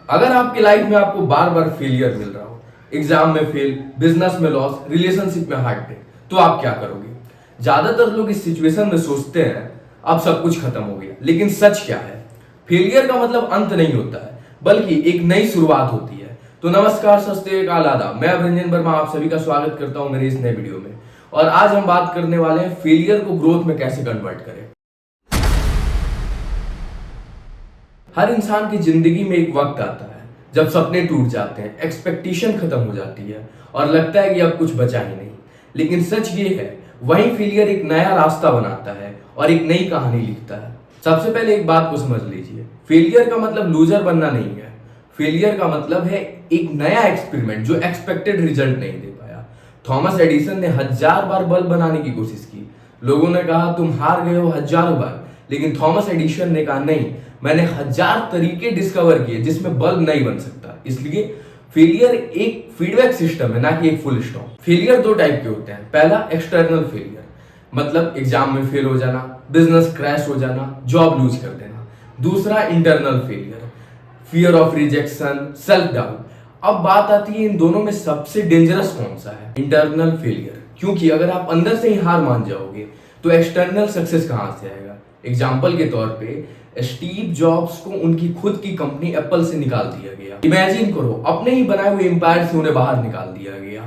अगर आपकी लाइफ में आपको बार बार फेलियर मिल रहा हो, एग्जाम में फेल, बिजनेस में लॉस, रिलेशनशिप में हार्ट ब्रेक, तो आप क्या करोगे? ज्यादातर लोग इस सिचुएशन में सोचते हैं अब सब कुछ खत्म हो गया, लेकिन सच क्या है? फेलियर का मतलब अंत नहीं होता है, बल्कि एक नई शुरुआत होती है। तो नमस्कार, सत श्री अकाल, आदाब। मैं रंजन वर्मा आप सभी का स्वागत करता हूं मेरे इस नए वीडियो में। और आज हम बात करने वाले हैं फेलियर को ग्रोथ में कैसे कन्वर्ट करें। हर इंसान की जिंदगी में एक वक्त आता है जब सपने टूट जाते हैं, एक्सपेक्टेशन खत्म हो जाती है और लगता है कि अब कुछ बचा ही नहीं। लेकिन सच ये है, वही फेलियर एक नया रास्ता बनाता है और एक नई कहानी लिखता है। सबसे पहले एक बात को समझ लीजिए, फेलियर का मतलब लूजर बनना नहीं है। फेलियर का मतलब है एक नया एक्सपेरिमेंट जो एक्सपेक्टेड रिजल्ट नहीं दे पाया। थॉमस एडिसन ने 1000 बार बल्ब बनाने की कोशिश की। लोगों ने कहा तुम हार गए हो 1000 बार, लेकिन थॉमस एडिसन ने कहा नहीं, मैंने 1000 तरीके डिस्कवर किए जिसमें बल्ब नहीं बन सकता। इसलिए फेलियर एक फीडबैक सिस्टम है, ना कि एक फुल स्टॉप। फेलियर दो टाइप के होते हैं। पहला एक्सटर्नल फेलियर, मतलब एग्जाम में फेल हो जाना, बिजनेस क्रैश हो जाना, जॉब लूज कर देना। दूसरा internal failure, fear of rejection, self doubt. अब बात आती है इन दोनों में सबसे डेंजरस कौन सा है? इंटरनल फेलियर, क्योंकि अगर आप अंदर से ही हार मान जाओगे तो एक्सटर्नल सक्सेस कहां से आएगा? एग्जाम्पल के तौर पे स्टीव जॉब्स को उनकी खुद की कंपनी एप्पल से निकाल दिया गया। इमेजिन करो, अपने ही बनाए हुए एम्पायर से उन्हें बाहर निकाल दिया गया,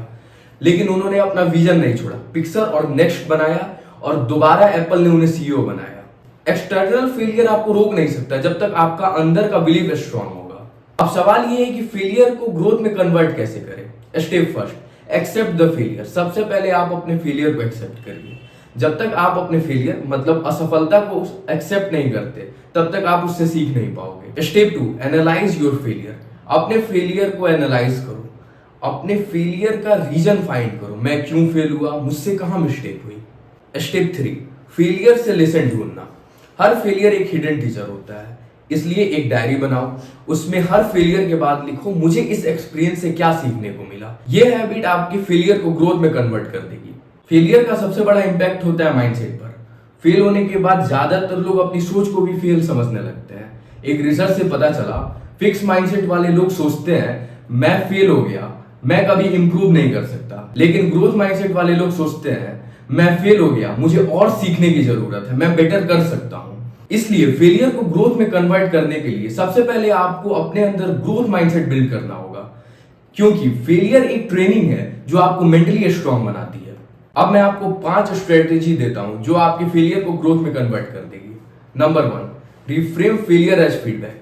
लेकिन उन्होंने अपना विजन नहीं छोड़ा, पिक्सर और नेक्स्ट बनाया और दोबारा एप्पल ने उन्हें सीईओ बनाया। एक्सटर्नल फेलियर आपको रोक नहीं सकता जब तक आपका अंदर का बिलीफ स्ट्रांग होगा। अब सवाल यह है कि फेलियर को ग्रोथ में कन्वर्ट कैसे करें? Step first, accept the failure. सबसे पहले आप अपने फेलियर को एक्सेप्ट करिए। जब तक आप अपने फेलियर मतलब असफलता को एक्सेप्ट नहीं करते, तब तक आप उससे सीख नहीं पाओगे। Step two, analyse your failure. अपने फेलियर को एनालाइज करो, अपने फेलियर का रीजन फाइंड करो। मैं क्यों फेल हुआ, मुझसे कहां मिस्टेक हुई। स्टेप थ्री, फेलियर से लेसन ढूंढना। हर फेलियर एक हिडन टीचर होता है, इसलिए एक डायरी बनाओ, उसमें हर फेलियर के बाद लिखो मुझे इस एक्सपीरियंस से क्या सीखने को मिला। यह हैबिट आपके फेलियर को ग्रोथ में कन्वर्ट कर देगी। फेलियर का सबसे बड़ा इंपैक्ट होता है माइंडसेट पर। फेल होने के बाद ज्यादातर लोग अपनी सोच को भी फेल समझने लगते हैं। एक रिसर्च से पता चला, फिक्स माइंडसेट वाले लोग सोचते हैं मैं फेल हो गया, मैं कभी इंप्रूव नहीं कर सकता। लेकिन ग्रोथ माइंडसेट वाले लोग सोचते हैं मैं फेल हो गया, मुझे और सीखने की जरूरत है, मैं बेटर कर सकता हूं। इसलिए फेलियर को ग्रोथ में कन्वर्ट करने के लिए सबसे पहले आपको अपने अंदर ग्रोथ माइंडसेट बिल्ड करना होगा, क्योंकि फेलियर एक ट्रेनिंग है जो आपको मेंटली स्ट्रांग बनाती है। अब मैं आपको 5 स्ट्रेटेजी देता हूं जो आपके फेलियर को ग्रोथ में कन्वर्ट कर देगी। Number 1, reframe failure as feedback.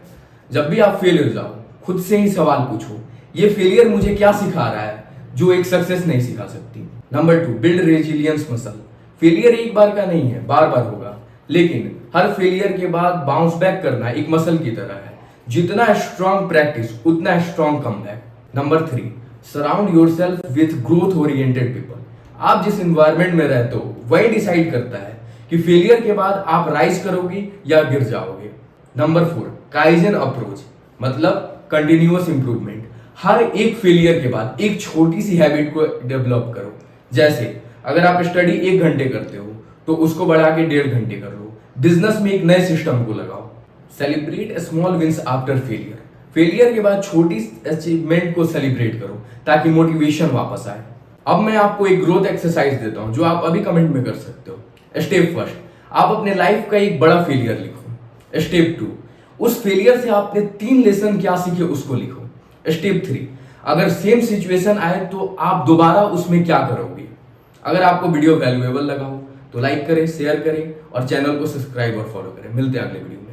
जब भी आप फेल हो जाओ, खुद से ही सवाल पूछो, ये फेलियर मुझे क्या सिखा रहा है जो एक सक्सेस नहीं सिखा सकती। Number 2, build resilience muscle. Failure एक बार का नहीं है, बार बार होगा, लेकिन हर फेलियर के बाद बाउंस बैक करना एक मसल की तरह है। जितना स्ट्रांग प्रैक्टिस उतना strong comeback. Number 3, surround yourself with growth oriented people. आप जिस एनवायरनमेंट में रहते हो वही डिसाइड करता है कि फेलियर के बाद आप राइज करोगे या गिर जाओगे। नंबर 4, काइजन अप्रोच, मतलब कंटिन्यूअस इंप्रूवमेंट। हर एक फेलियर के बाद एक छोटी सी हैबिट को डेवलप करो। जैसे अगर आप स्टडी 1 घंटे करते हो तो उसको बढ़ा के 1.5 घंटे कर लो। बिजनेस में एक नए सिस्टम को लगाओ। Celebrate small wins after failure. Failure के बाद छोटी अचीवमेंट को सेलिब्रेट करो ताकि मोटिवेशन वापस आए। अब मैं आपको एक ग्रोथ एक्सरसाइज देता हूं जो आप अभी कमेंट में कर सकते हो। स्टेप फर्स्ट, आप अपने लाइफ का एक बड़ा फेलियर लिखो। स्टेप 2, उस फेलियर से आपने 3 लेसन क्या सीखे उसको लिखो। स्टेप 3, अगर सेम सिचुएशन आए तो आप दोबारा उसमें क्या करोगे। अगर आपको वीडियो वैल्यूएबल लगा हो तो लाइक करें, शेयर करें और चैनल को सब्सक्राइब और फॉलो करें। मिलते हैं अगले वीडियो में।